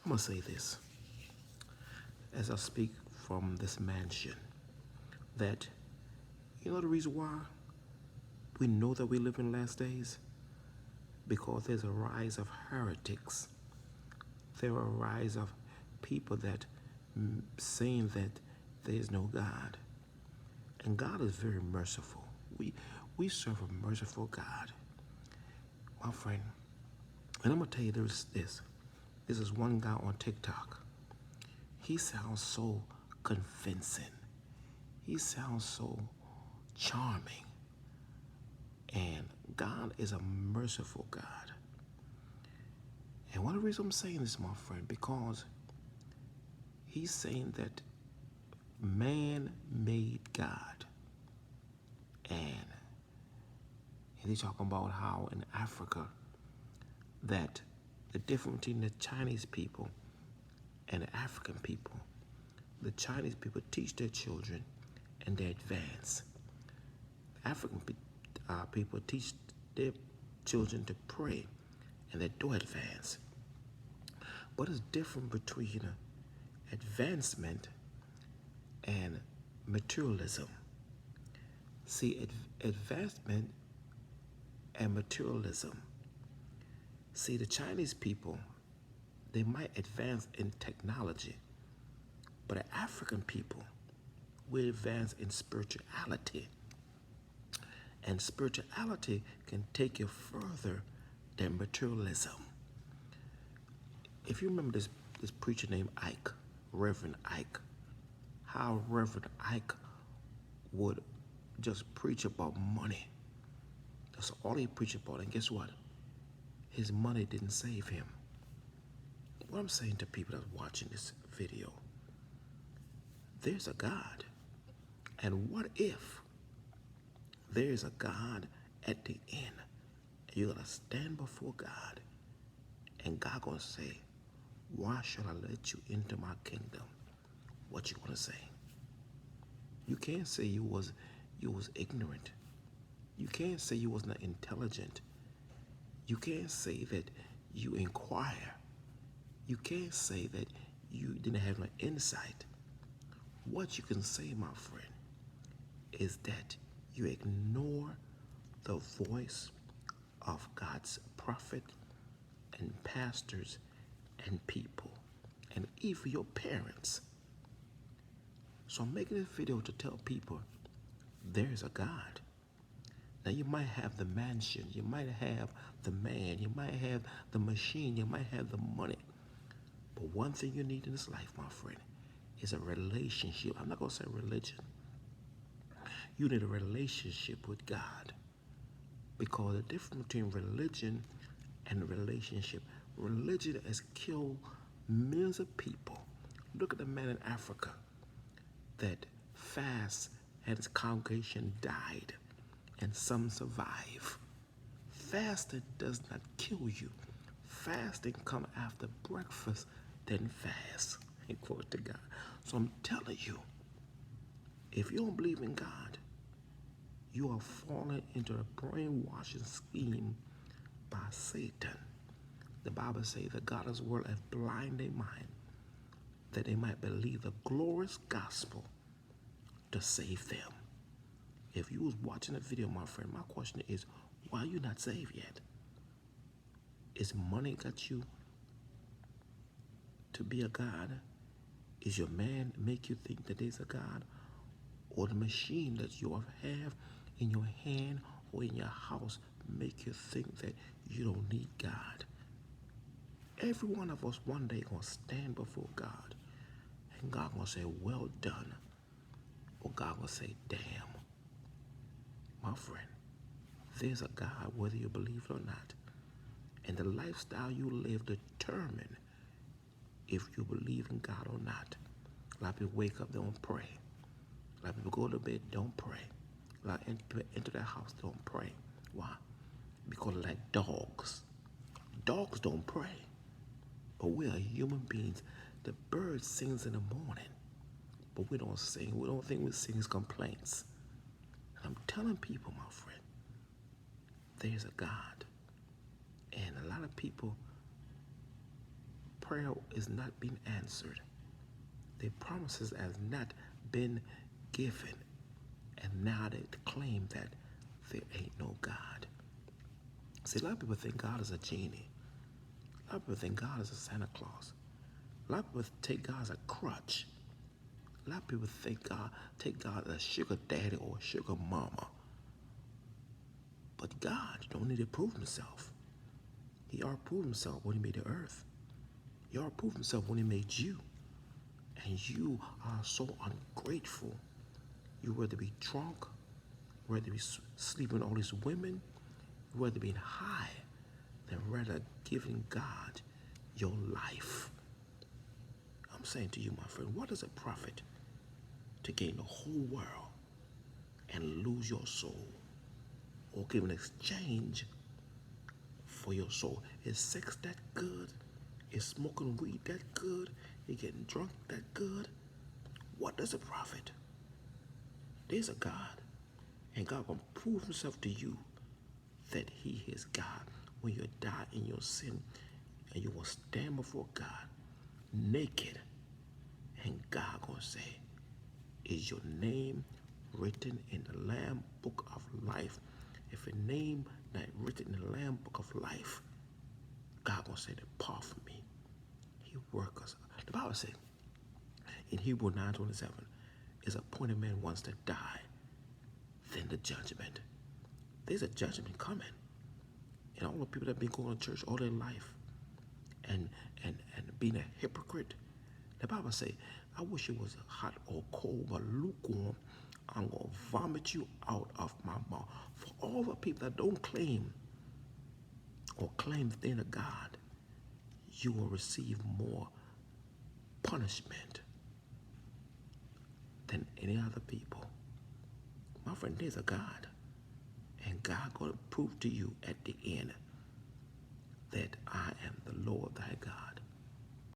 I'm going to say this as I speak from this mansion that you know the reason why we know that we live in last days? Because there's a rise of heretics. There are a rise of people that saying that there is no God. And God is very merciful. We serve a merciful God. My friend, and I'm going to tell you there's this. This is one guy on TikTok. He sounds so convincing. He sounds so charming. And God is a merciful God. And one of the reasons I'm saying this, my friend, because he's saying that man made God. And he's talking about how in Africa that the difference between the Chinese people and the African people, the Chinese people teach their children and they advance. African people teach their children to pray and they do advance. What is different between advancement and materialism? See, advancement and materialism. See, the Chinese people, they might advance in technology, but the African people, we advance in spirituality. And spirituality can take you further than materialism. If you remember this preacher named Ike, Reverend Ike, how Reverend Ike would just preach about money. That's all he preached about. And guess what? His money didn't save him. What I'm saying to people that's watching this video, there's a God. And what if there's a God at the end? And you're going to stand before God and God going to say, why shall I let you into my kingdom? What you going to say? You can't say you was ignorant. You can't say you was not intelligent. You can't say that you inquire. You can't say that you didn't have no insight. What you can say, my friend, is that you ignore the voice of God's prophet and pastors and people and even your parents. So I'm making this video to tell people there's a God. Now you might have the mansion, you might have the man, you might have the machine, you might have the money. But one thing you need in this life, my friend, is a relationship. I'm not going to say religion. You need a relationship with God. Because the difference between religion and relationship, religion has killed millions of people. Look at the man in Africa that fast and his congregation died and some survive. Fasting does not kill you. Fasting come after breakfast, then fast. And glory to God. So I'm telling you, if you don't believe in God, you are falling into a brainwashing scheme by Satan. The Bible says that God is world has blind their mind, that they might believe the glorious gospel to save them. If you was watching the video, my friend, my question is, why are you not saved yet? Is money got you to be a God? Is your man make you think that there's a God? Or the machine that you have in your hand or in your house make you think that you don't need God? Every one of us one day gonna stand before God, and God gonna say, well done. Or God gonna say, damn. My friend, there's a God whether you believe it or not. And the lifestyle you live determine if you believe in God or not. A lot of people wake up, don't pray. A lot of people go to bed, don't pray. A lot of people enter their house, don't pray. Why? Because they're like dogs. Dogs don't pray. But we are human beings. The bird sings in the morning, but we don't sing. We don't think we sing complaints. And I'm telling people, my friend, there's a God. And a lot of people prayer is not being answered. Their promises has not been given. And now they claim that there ain't no God. See, a lot of people think God is a genie. A lot of people think God is a Santa Claus. A lot of people take God as a crutch. A lot of people take God as a sugar daddy or a sugar mama. But God don't need to prove himself. He already proved himself when he made the earth. He already proved himself when he made you. And you are so ungrateful. You rather be drunk, rather be sleeping with all these women, rather be high than rather giving God your life. I'm saying to you, my friend, what does it profit to gain the whole world and lose your soul, or give an exchange for your soul? Is sex that good? Is smoking weed that good? Is getting drunk that good? What does it profit? There's a God, and God will prove himself to you that he is God. When you die in your sin, and you will stand before God naked, and God gonna say, is your name written in the Lamb Book of Life? If your name not written in the Lamb Book of Life, God gonna say, depart from me. He workers. The Bible says in Hebrew 9:27, is appointed man once to die, then the judgment. There's a judgment coming. And all the people that have been going to church all their life and being a hypocrite, the Bible say, I wish it was hot or cold, but lukewarm, I'm going to vomit you out of my mouth. For all the people that don't claim or claim that they're a God, you will receive more punishment than any other people. My friend, there's a God. And God going to prove to you at the end that I am the Lord thy God.